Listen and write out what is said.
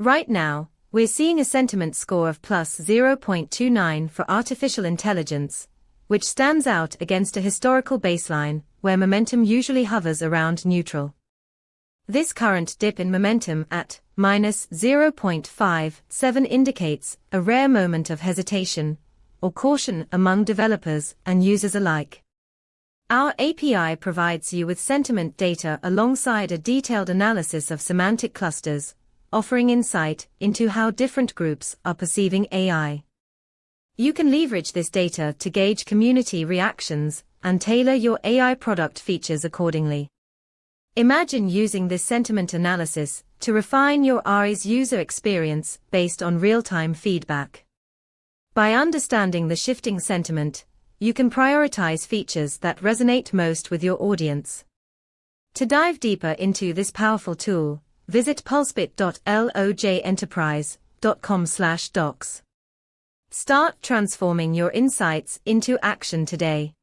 Right now, we're seeing a sentiment score of plus 0.29 for artificial intelligence, which stands out against a historical baseline where momentum usually hovers around neutral. This current dip in momentum at minus 0.57 indicates a rare moment of hesitation or caution among developers and users alike. Our API provides you with sentiment data alongside a detailed analysis of semantic clusters, offering insight into how different groups are perceiving AI. You can leverage this data to gauge community reactions and tailor your AI product features accordingly. Imagine using this sentiment analysis to refine your AI's user experience based on real-time feedback. By understanding the shifting sentiment, you can prioritize features that resonate most with your audience. To dive deeper into this powerful tool, visit pulsebit.logenterprise.com/docs. Start transforming your insights into action today.